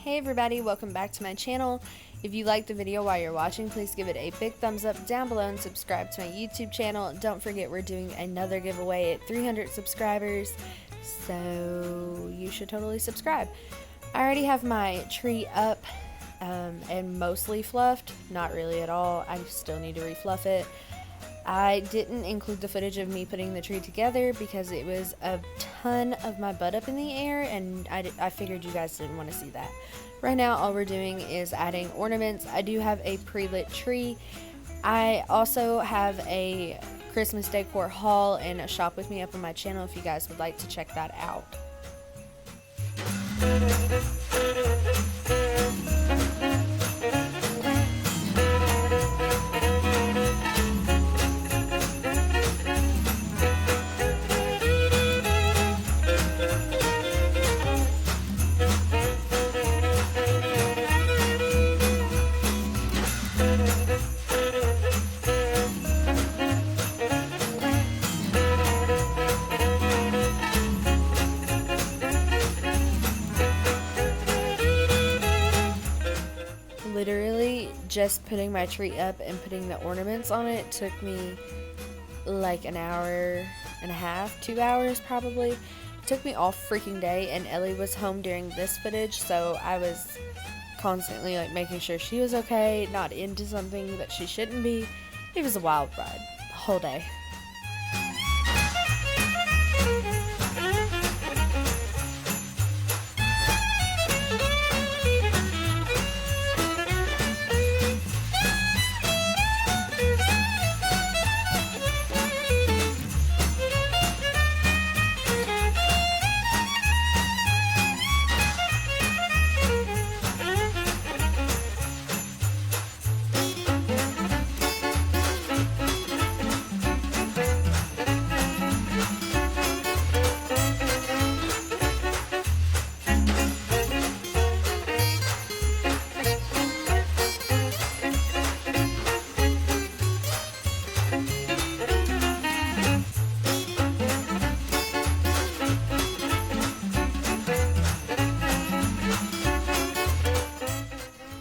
Hey everybody, welcome back to my channel. If you liked the video while you're watching, please give it a big thumbs up down below and subscribe to my YouTube channel. Don't forget we're doing another giveaway at 300 subscribers, so you should totally subscribe. I already have my tree up and mostly fluffed, not really at all. I still need to refluff it. I didn't include the footage of me putting the tree together because it was a ton of my butt up in the air and I figured you guys didn't want to see that. Right now all we're doing is adding ornaments. I do have a pre-lit tree. I also have a Christmas decor haul and a shop with me up on my channel if you guys would like to check that out. Literally just putting my tree up and putting the ornaments on it took me like an hour and a half, 2 hours probably. It took me all freaking day, and Ellie was home during this footage, so I was constantly like making sure she was okay, not into something that she shouldn't be. It was a wild ride the whole day.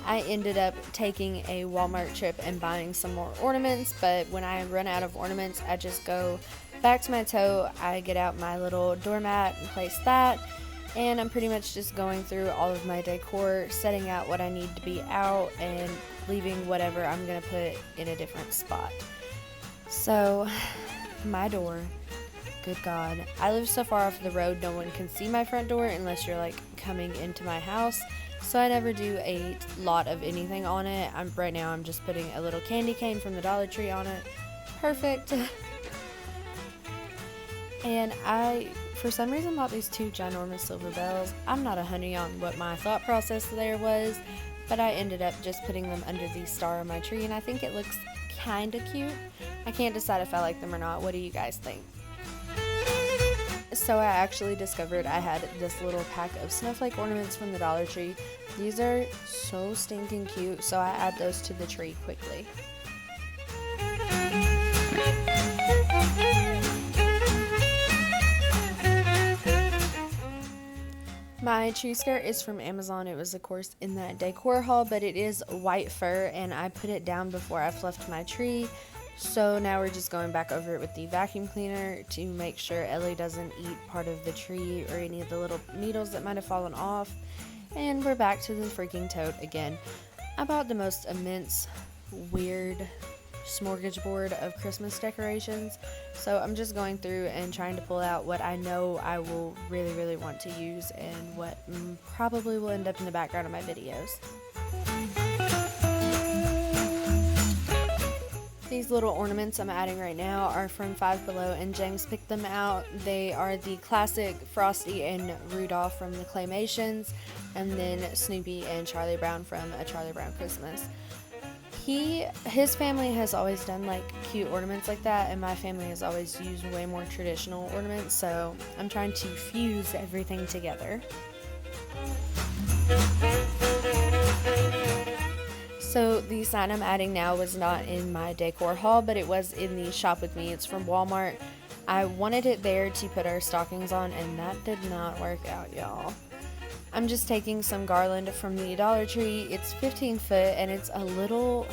I ended up taking a Walmart trip and buying some more ornaments, but when I run out of ornaments, I just go back to my toe. I get out my little doormat and place that, and I'm pretty much just going through all of my decor, setting out what I need to be out, and leaving whatever I'm going to put in a different spot. So, my door, good God. I live so far off the road, no one can see my front door unless you're like coming into my house. So I never do a lot of anything on it. Right now I'm just putting a little candy cane from the Dollar Tree on it. Perfect. And I, for some reason, bought these two ginormous silver bells. I'm not 100 on what my thought process there was, but I ended up just putting them under the star of my tree, and I think it looks kind of cute. I can't decide if I like them or not. What do you guys think? So I actually discovered I had this little pack of snowflake ornaments from the Dollar Tree. These are so stinking cute, so I add those to the tree quickly. My tree skirt is from Amazon. It was of course in that decor haul, but it is white fur and I put it down before I fluffed my tree. So now we're just going back over it with the vacuum cleaner to make sure Ellie doesn't eat part of the tree or any of the little needles that might have fallen off. And we're back to the freaking tote again. I bought the most immense, weird smorgasbord of Christmas decorations. So I'm just going through and trying to pull out what I know I will really want to use and what probably will end up in the background of my videos. These little ornaments I'm adding right now are from Five Below, and James picked them out. They are the classic Frosty and Rudolph from the Claymations, and then Snoopy and Charlie Brown from A Charlie Brown Christmas. His family has always done like cute ornaments like that, and my family has always used way more traditional ornaments, so I'm trying to fuse everything together. So the sign I'm adding now was not in my decor haul, but it was in the shop with me. It's from Walmart. I wanted it there to put our stockings on, and that did not work out, y'all. I'm just taking some garland from the Dollar Tree. It's 15 foot and it's a little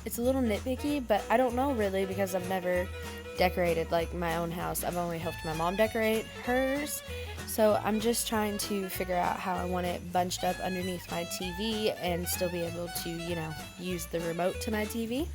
nitpicky, but I don't know really because I've never decorated like my own house. I've only helped my mom decorate hers. So I'm just trying to figure out how I want it bunched up underneath my TV and still be able to, use the remote to my TV.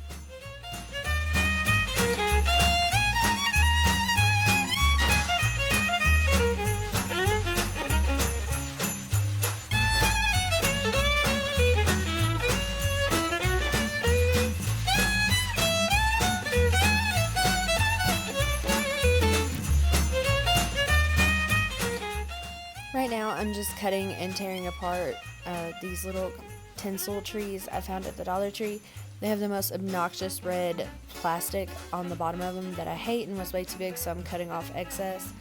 Right now I'm just cutting and tearing apart these little tinsel trees I found at the Dollar Tree. They have the most obnoxious red plastic on the bottom of them that I hate and was way too big, so I'm cutting off excess.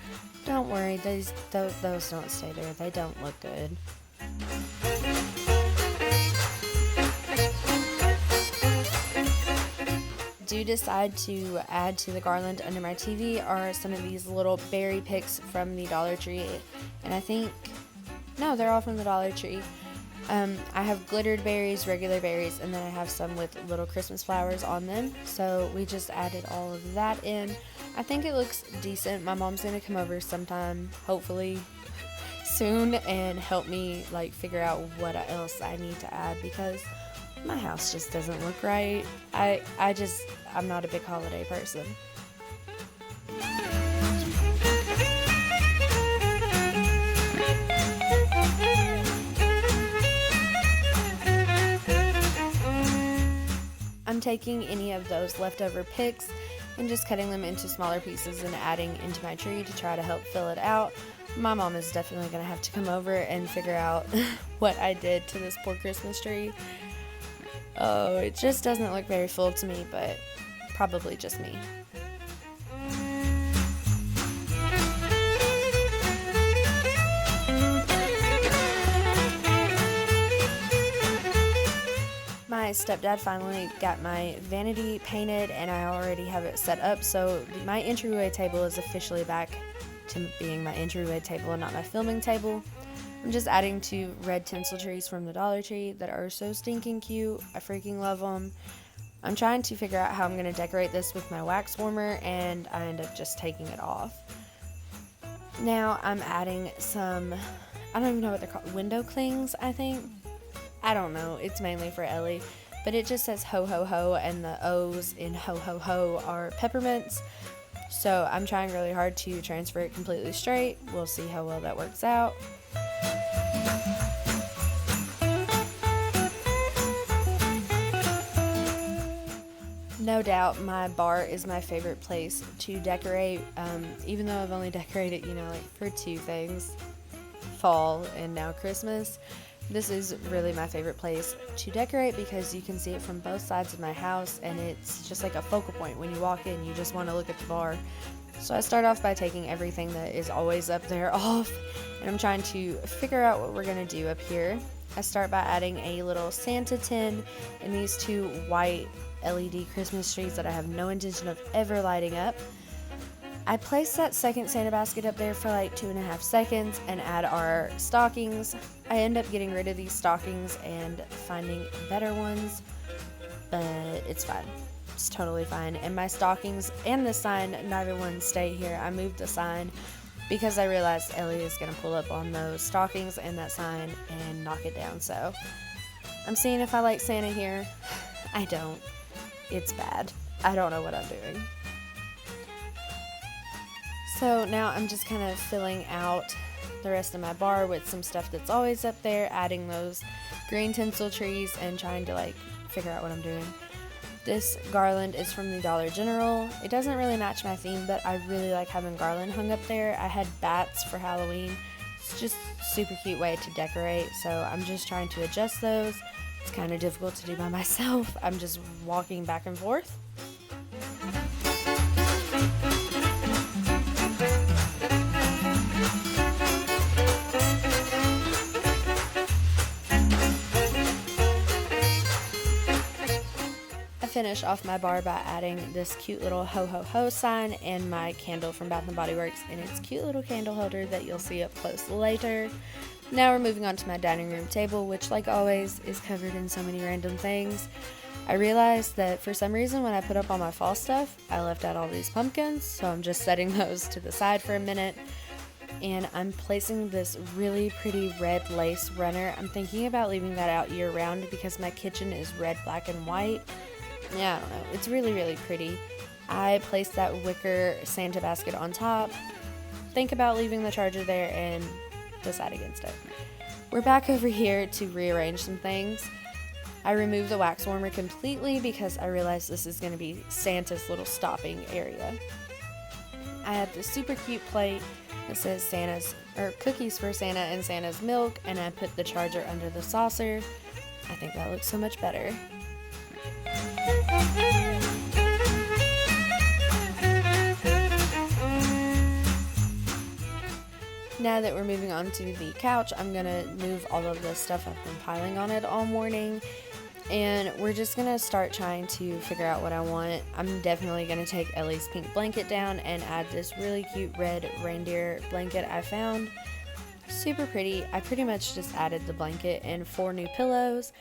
Don't worry, those don't stay there. They don't look good. Do decide to add to the garland under my TV are some of these little berry picks from the Dollar Tree, and no, they're all from the Dollar Tree. I have glittered berries, regular berries, and then I have some with little Christmas flowers on them, so we just added all of that in. I think it looks decent. My mom's gonna come over sometime, hopefully soon, and help me figure out what else I need to add because my house just doesn't look right. I'm not a big holiday person. I'm taking any of those leftover picks and just cutting them into smaller pieces and adding into my tree to try to help fill it out. My mom is definitely going to have to come over and figure out what I did to this poor Christmas tree. Oh, it just doesn't look very full to me, but probably just me. My stepdad finally got my vanity painted and I already have it set up, so my entryway table is officially back to being my entryway table and not my filming table. I'm just adding 2 red tinsel trees from the Dollar Tree that are so stinking cute. I freaking love them. I'm trying to figure out how I'm going to decorate this with my wax warmer, and I end up just taking it off. Now I'm adding some, I don't even know what they're called, window clings, I think. I don't know, it's mainly for Ellie, but it just says ho ho ho, and the O's in ho ho ho are peppermints. So I'm trying really hard to transfer it completely straight. We'll see how well that works out. No doubt my bar is my favorite place to decorate, even though I've only decorated, for 2 things, fall and now Christmas. This is really my favorite place to decorate because you can see it from both sides of my house and it's just like a focal point. When you walk in, you just want to look at the bar. So I start off by taking everything that is always up there off, and I'm trying to figure out what we're going to do up here. I start by adding a little Santa tin and these 2 white LED Christmas trees that I have no intention of ever lighting up. I place that second Santa basket up there for 2.5 seconds and add our stockings. I end up getting rid of these stockings and finding better ones, but it's fine. It's totally fine. And my stockings and the sign, neither one stay here. I moved the sign because I realized Ellie is going to pull up on those stockings and that sign and knock it down. So I'm seeing if I like Santa here. I don't. It's bad. I don't know what I'm doing. So now I'm just kind of filling out the rest of my bar with some stuff that's always up there, adding those green tinsel trees and trying to figure out what I'm doing. This garland is from the Dollar General. It doesn't really match my theme, but I really like having garland hung up there. I had bats for Halloween. It's just a super cute way to decorate, so I'm just trying to adjust those. It's kind of difficult to do by myself. I'm just walking back and forth. Finish off my bar by adding this cute little ho ho ho sign and my candle from Bath & Body Works in its cute little candle holder that you'll see up close later. Now we're moving on to my dining room table, which like always is covered in so many random things. I realized that for some reason when I put up all my fall stuff, I left out all these pumpkins, so I'm just setting those to the side for a minute. And I'm placing this really pretty red lace runner. I'm thinking about leaving that out year round because my kitchen is red, black, and white. Yeah, I don't know. It's really, really pretty. I placed that wicker Santa basket on top. Think about leaving the charger there and decide against it. We're back over here to rearrange some things. I removed the wax warmer completely because I realized this is going to be Santa's little stopping area. I have this super cute plate that says cookies for Santa and Santa's milk, and I put the charger under the saucer. I think that looks so much better. Now that we're moving on to the couch, I'm going to move all of the stuff I've been piling on it all morning. And we're just going to start trying to figure out what I want. I'm definitely going to take Ellie's pink blanket down and add this really cute red reindeer blanket I found. Super pretty. I pretty much just added the blanket and 4 new pillows.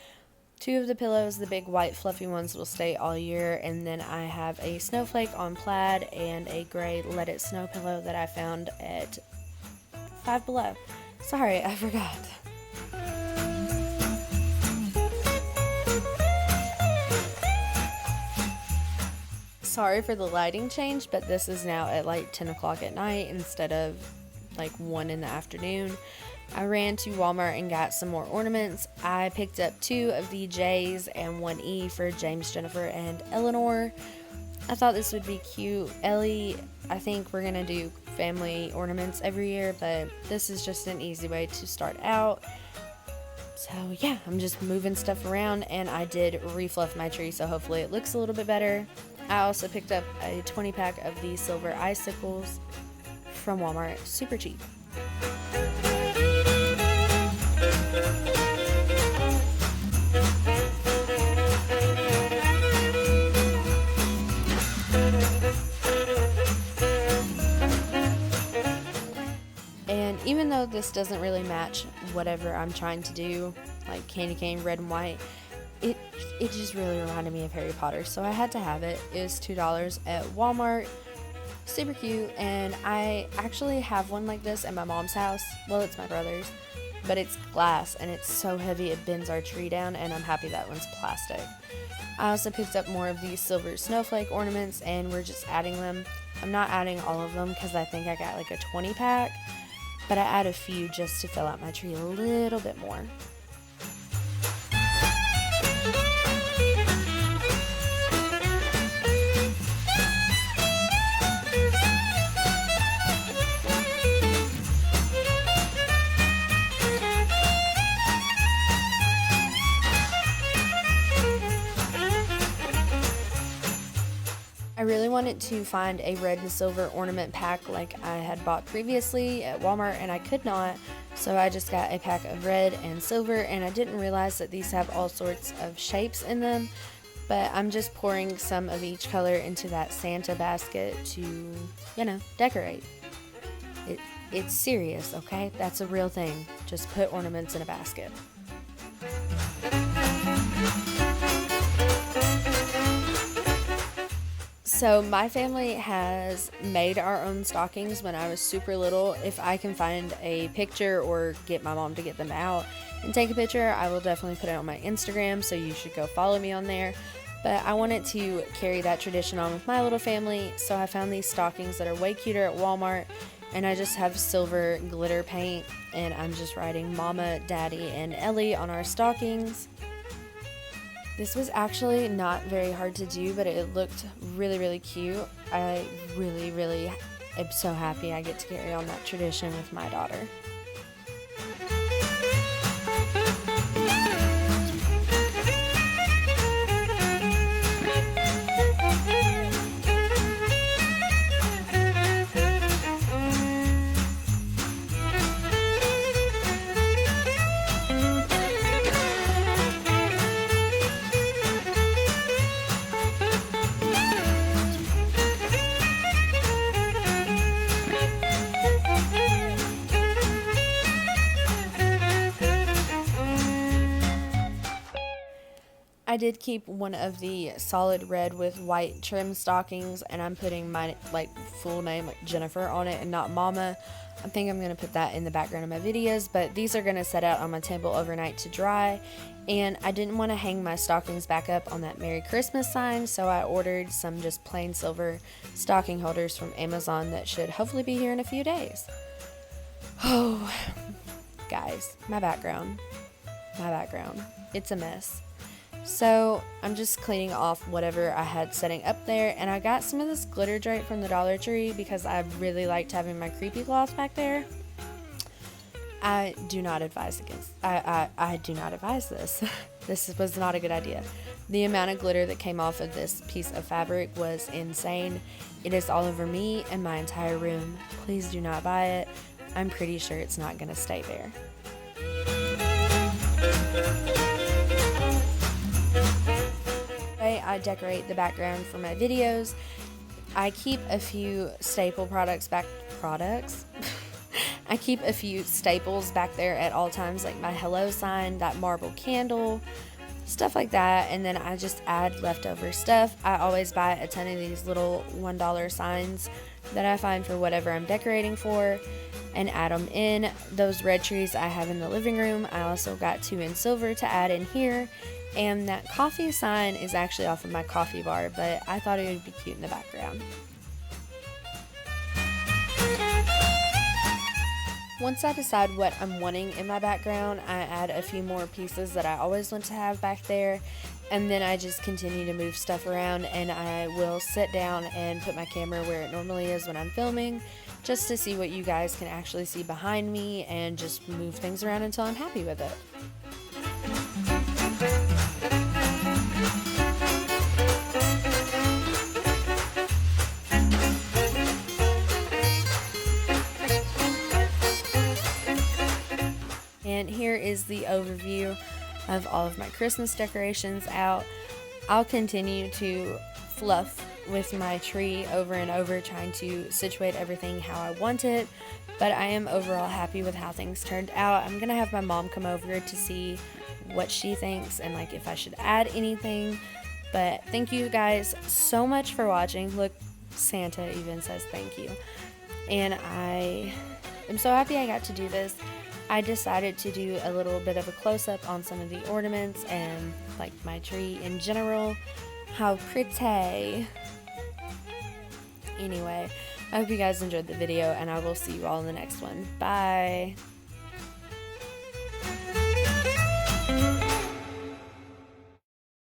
2 of the pillows, the big white fluffy ones, will stay all year. And then I have a snowflake on plaid and a gray Let It Snow pillow that I found at Five Below. Sorry, I forgot. Sorry for the lighting change, but this is now at like 10 o'clock at night instead of like 1 in the afternoon. I ran to Walmart and got some more ornaments. I picked up 2 of the J's and 1 E for James, Jennifer, and Eleanor. I thought this would be cute. Ellie, I think we're going to do family ornaments every year, but this is just an easy way to start out. So yeah, I'm just moving stuff around, and I did refluff my tree, so hopefully it looks a little bit better. I also picked up a 20 pack of these silver icicles from Walmart, super cheap. And even though this doesn't really match whatever I'm trying to do, like candy cane, red and white, it just really reminded me of Harry Potter, so I had to have it. It was $2 at Walmart. Super cute, and I actually have one like this at my mom's house. Well, it's my brother's, but it's glass, and it's so heavy it bends our tree down, and I'm happy that one's plastic. I also picked up more of these silver snowflake ornaments, and we're just adding them. I'm not adding all of them because I think I got like a 20 pack, but I add a few just to fill out my tree a little bit more. I really wanted to find a red and silver ornament pack like I had bought previously at Walmart, and I could not, so I just got a pack of red and silver, and I didn't realize that these have all sorts of shapes in them, but I'm just pouring some of each color into that Santa basket to, decorate. It's serious, okay? That's a real thing. Just put ornaments in a basket. So my family has made our own stockings when I was super little. If I can find a picture or get my mom to get them out and take a picture, I will definitely put it on my Instagram, so you should go follow me on there. But I wanted to carry that tradition on with my little family, so I found these stockings that are way cuter at Walmart, and I just have silver glitter paint, and I'm just writing Mama, Daddy, and Ellie on our stockings. This was actually not very hard to do, but it looked really, really cute. I really, really am so happy I get to carry on that tradition with my daughter. I did keep one of the solid red with white trim stockings, and I'm putting my full name, like Jennifer, on it and not Mama. I think I'm going to put that in the background of my videos, but these are going to set out on my table overnight to dry. And I didn't want to hang my stockings back up on that Merry Christmas sign, so I ordered some just plain silver stocking holders from Amazon that should hopefully be here in a few days. Oh, guys, my background. It's a mess. So I'm just cleaning off whatever I had setting up there, and I got some of this glitter drape from the Dollar Tree because I really liked having my creepy cloth back there. I do not advise I do not advise this. This was not a good idea. The amount of glitter that came off of this piece of fabric was insane. It is all over me and my entire room. Please do not buy it. I'm pretty sure it's not going to stay there. I decorate the background for my videos. I keep a few staple I keep a few staples back there at all times, like my hello sign, that marble candle, stuff like that. And then I just add leftover stuff. I always buy a ton of these little $1 signs that I find for whatever I'm decorating for and add them in. Those red trees I have in the living room. I also got 2 in silver to add in here. And that coffee sign is actually off of my coffee bar, but I thought it would be cute in the background. Once I decide what I'm wanting in my background, I add a few more pieces that I always want to have back there, and then I just continue to move stuff around, and I will sit down and put my camera where it normally is when I'm filming, just to see what you guys can actually see behind me, and just move things around until I'm happy with it. And here is the overview of all of my Christmas decorations out. I'll continue to fluff with my tree over and over, trying to situate everything how I want it, but I am overall happy with how things turned out. I'm gonna have my mom come over to see what she thinks and like if I should add anything. But thank you guys so much for watching. Look, Santa even says thank you. And I am so happy I got to do this. I decided to do a little bit of a close-up on some of the ornaments and like my tree in general. How pretty. Anyway, I hope you guys enjoyed the video, and I will see you all in the next one. Bye.